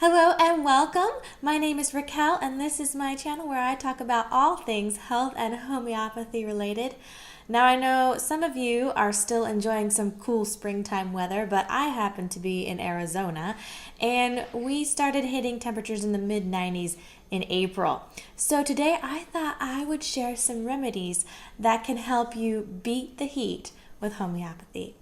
Hello and welcome. My name is Raquel and this is my channel where I talk about all things health and homeopathy related. Now I know some of you are still enjoying some cool springtime weather, but I happen to be in Arizona and we started hitting temperatures in the mid-90s in April. So today I thought I would share some remedies that can help you beat the heat with homeopathy.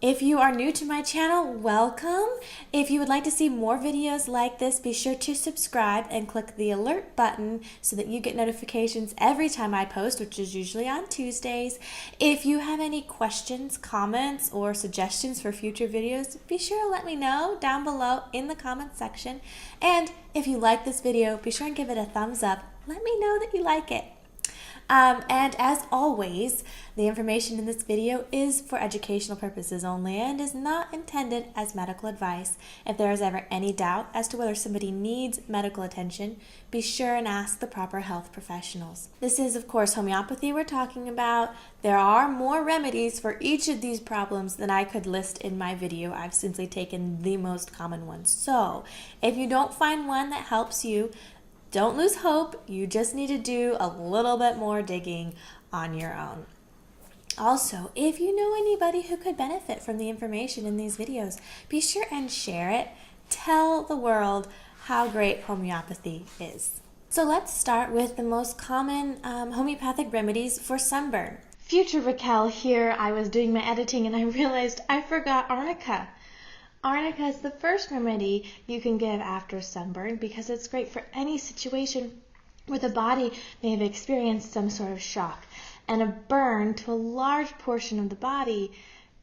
If you are new to my channel, welcome. If you would like to see more videos like this, be sure to subscribe and click the alert button so that you get notifications every time I post, which is usually on Tuesdays. If you have any questions, comments, or suggestions for future videos, be sure to let me know down below in the comment section. And if you like this video, be sure and give it a thumbs up. Let me know that you like it. And as always, the information in this video is for educational purposes only and is not intended as medical advice. If there is ever any doubt as to whether somebody needs medical attention, be sure and ask the proper health professionals. This is, of course, homeopathy we're talking about. There are more remedies for each of these problems than I could list in my video. I've simply taken the most common ones. So, if you don't find one that helps you, don't lose hope. You just need to do a little bit more digging on your own. Also, if you know anybody who could benefit from the information in these videos, be sure and share it. Tell the world how great homeopathy is. So let's start with the most common homeopathic remedies for sunburn. Future Raquel here. I was doing my editing and I realized I forgot arnica. Arnica is the first remedy you can give after sunburn because it's great for any situation where the body may have experienced some sort of shock. And a burn to a large portion of the body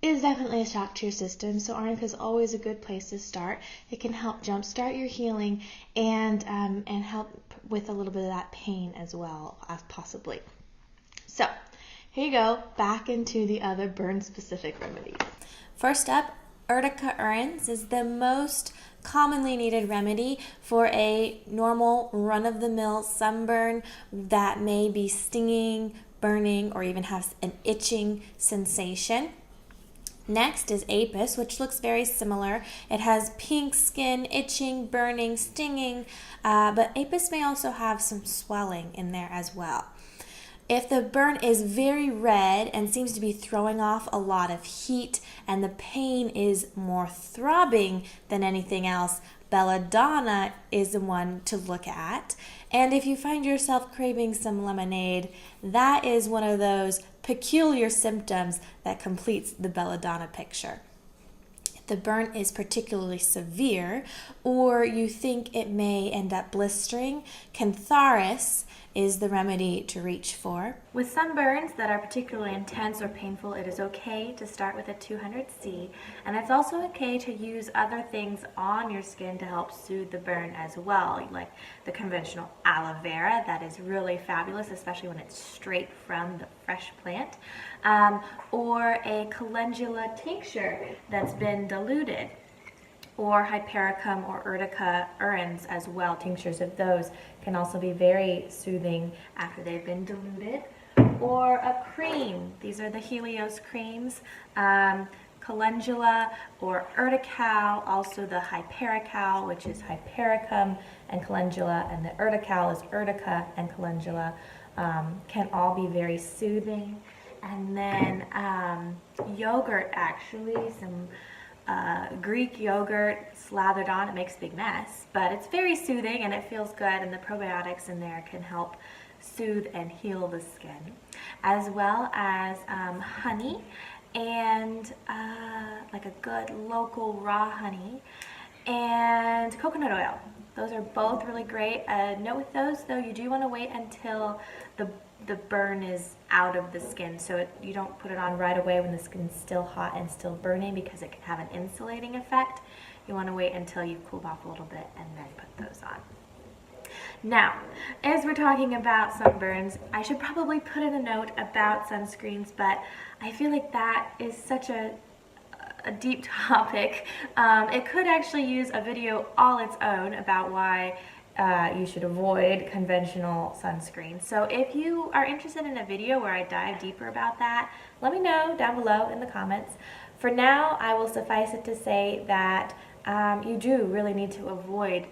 is definitely a shock to your system, so arnica is always a good place to start. It can help jumpstart your healing and help with a little bit of that pain as well, possibly. So, here you go, back into the other burn-specific remedies. First up, Urtica urens is the most commonly needed remedy for a normal run-of-the-mill sunburn that may be stinging, burning, or even has an itching sensation. Next is apis, which looks very similar. It has pink skin, itching, burning, stinging, but apis may also have some swelling in there as well. If the burn is very red and seems to be throwing off a lot of heat and the pain is more throbbing than anything else, belladonna is the one to look at. And if you find yourself craving some lemonade, that is one of those peculiar symptoms that completes the belladonna picture. If the burn is particularly severe or you think it may end up blistering, cantharis is the remedy to reach for. With sunburns that are particularly intense or painful, it is okay to start with a 200C, and it's also okay to use other things on your skin to help soothe the burn as well, like the conventional aloe vera that is really fabulous, especially when it's straight from the fresh plant, or a calendula tincture that's been diluted, or hypericum or urtica urens as well. Tinctures of those can also be very soothing after they've been diluted. Or a cream. These are the Helios creams. Calendula or urtical, also the hypericum, which is hypericum and calendula, and the urtical is urtica and calendula, can all be very soothing. And then yogurt, actually, some Greek yogurt slathered on. It makes a big mess, but it's very soothing and it feels good, and the probiotics in there can help soothe and heal the skin, as well as honey and like a good local raw honey and coconut oil. Those are both really great. Note with those though, you do want to wait until the burn is out of the skin, so you don't put it on right away when the skin's still hot and still burning, because it can have an insulating effect. You want to wait until you've cooled off a little bit and then put those on. Now, as we're talking about sunburns, I should probably put in a note about sunscreens, but I feel like that is such a deep topic. It could actually use a video all its own about why you should avoid conventional sunscreen. So if you are interested in a video where I dive deeper about that, let me know down below in the comments. For now, I will suffice it to say that you do really need to avoid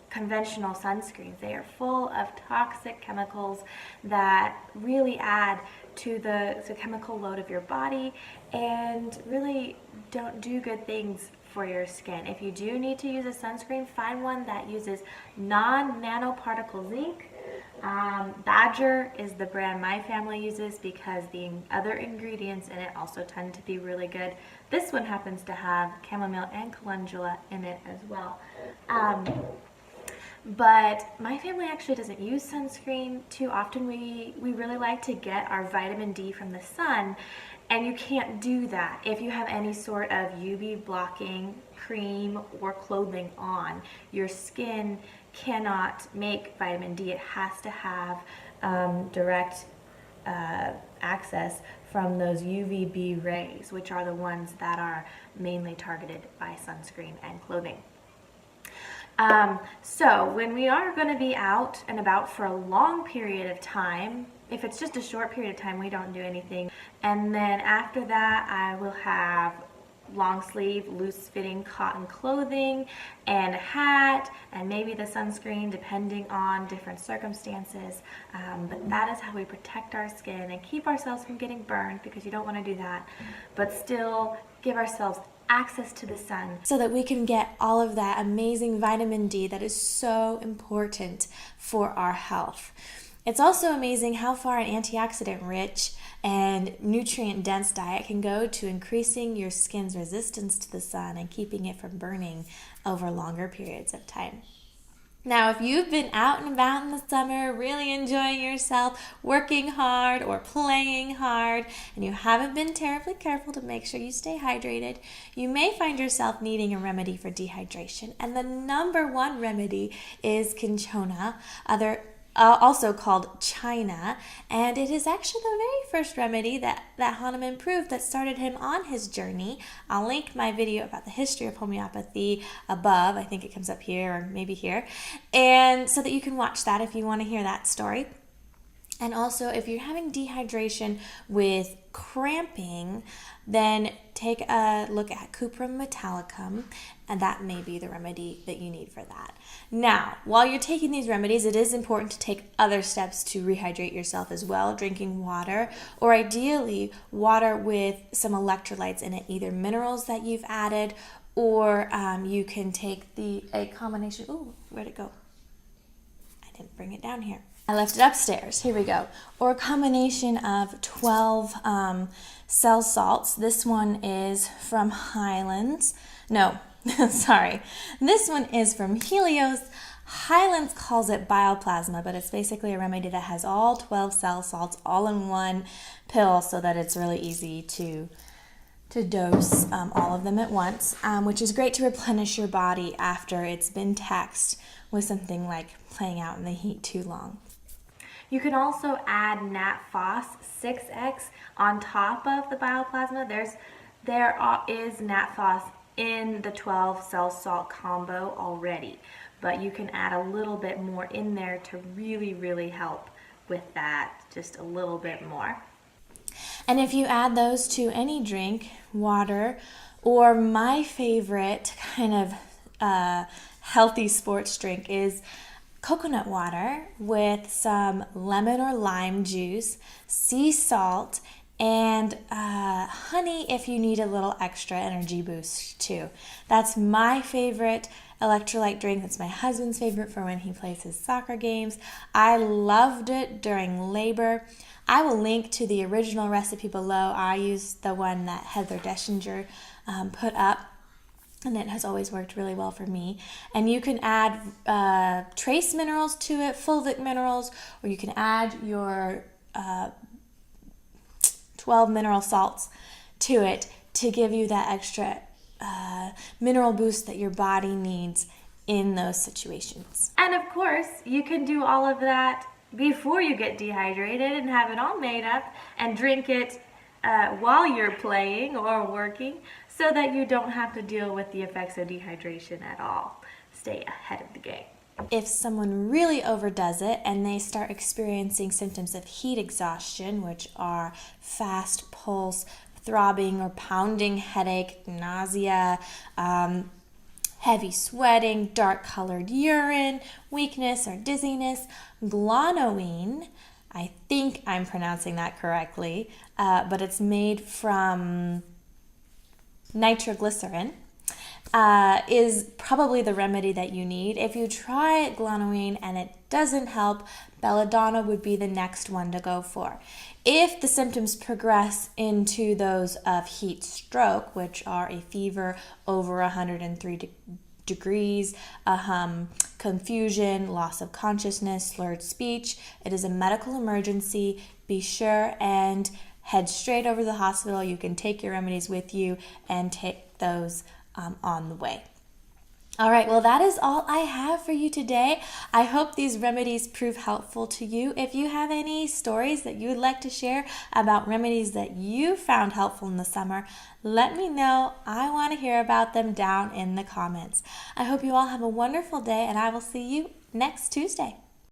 conventional sunscreens. They are full of toxic chemicals that really add to the chemical load of your body and really don't do good things for your skin. If you do need to use a sunscreen, find one that uses non-nanoparticle zinc. Badger is the brand my family uses because the other ingredients in it also tend to be really good. This one happens to have chamomile and calendula in it as well. But my family actually doesn't use sunscreen too often. We really like to get our vitamin D from the sun, and you can't do that if you have any sort of UV blocking cream or clothing on. Your skin cannot make vitamin D. It has to have direct access from those UVB rays, which are the ones that are mainly targeted by sunscreen and clothing. So when we are going to be out and about for a long period of time, if it's just a short period of time, we don't do anything. And then after that, I will have long sleeve, loose fitting cotton clothing and a hat and maybe the sunscreen depending on different circumstances. But that is how we protect our skin and keep ourselves from getting burned, because you don't want to do that, but still give ourselves access to the sun so that we can get all of that amazing vitamin D that is so important for our health. It's also amazing how far an antioxidant-rich and nutrient-dense diet can go to increasing your skin's resistance to the sun and keeping it from burning over longer periods of time. Now, if you've been out and about in the summer, really enjoying yourself, working hard or playing hard, and you haven't been terribly careful to make sure you stay hydrated, you may find yourself needing a remedy for dehydration. And the number one remedy is cinchona, also called China, and it is actually the very first remedy that Hahnemann proved that started him on his journey. I'll link my video about the history of homeopathy above. I think it comes up here or maybe here, and so that you can watch that if you want to hear that story. And also, if you're having dehydration with cramping, then take a look at Cuprum metallicum, and that may be the remedy that you need for that. Now, while you're taking these remedies, it is important to take other steps to rehydrate yourself as well, drinking water, or ideally water with some electrolytes in it, either minerals that you've added, or you can take a combination. Ooh, where'd it go? I didn't bring it down here. I left it upstairs. Here we go. Or a combination of 12 cell salts. This one is from Highlands. No, sorry. This one is from Helios. Highlands calls it bioplasma, but it's basically a remedy that has all 12 cell salts all in one pill so that it's really easy to dose all of them at once, which is great to replenish your body after it's been taxed with something like playing out in the heat too long. You can also add Nat Phos 6X on top of the bioplasma. There is Nat Phos in the 12 cell salt combo already, but you can add a little bit more in there to really, really help with that, just a little bit more. And if you add those to any drink, water, or my favorite kind of healthy sports drink is coconut water with some lemon or lime juice, sea salt, and honey if you need a little extra energy boost too. That's my favorite electrolyte drink. That's my husband's favorite for when he plays his soccer games. I loved it during labor. I will link to the original recipe below. I used the one that Heather Deschinger put up, and it has always worked really well for me. And you can add trace minerals to it, fulvic minerals, or you can add your 12 mineral salts to it to give you that extra mineral boost that your body needs in those situations. And of course, you can do all of that before you get dehydrated and have it all made up and drink it while you're playing or working, so that you don't have to deal with the effects of dehydration at all. Stay ahead of the game. If someone really overdoes it and they start experiencing symptoms of heat exhaustion, which are fast pulse, throbbing or pounding headache, nausea, heavy sweating, dark colored urine, weakness or dizziness. Glonoine, I think I'm pronouncing that correctly, but it's made from nitroglycerin, is probably the remedy that you need. If you try Glonoine and it doesn't help, belladonna would be the next one to go for. If the symptoms progress into those of heat stroke, which are a fever over 103 degrees, confusion, loss of consciousness, slurred speech, it is a medical emergency. Be sure and head straight over to the hospital. You can take your remedies with you and take those on the way. All right, well, that is all I have for you today. I hope these remedies prove helpful to you. If you have any stories that you would like to share about remedies that you found helpful in the summer, let me know. I want to hear about them down in the comments. I hope you all have a wonderful day, and I will see you next Tuesday.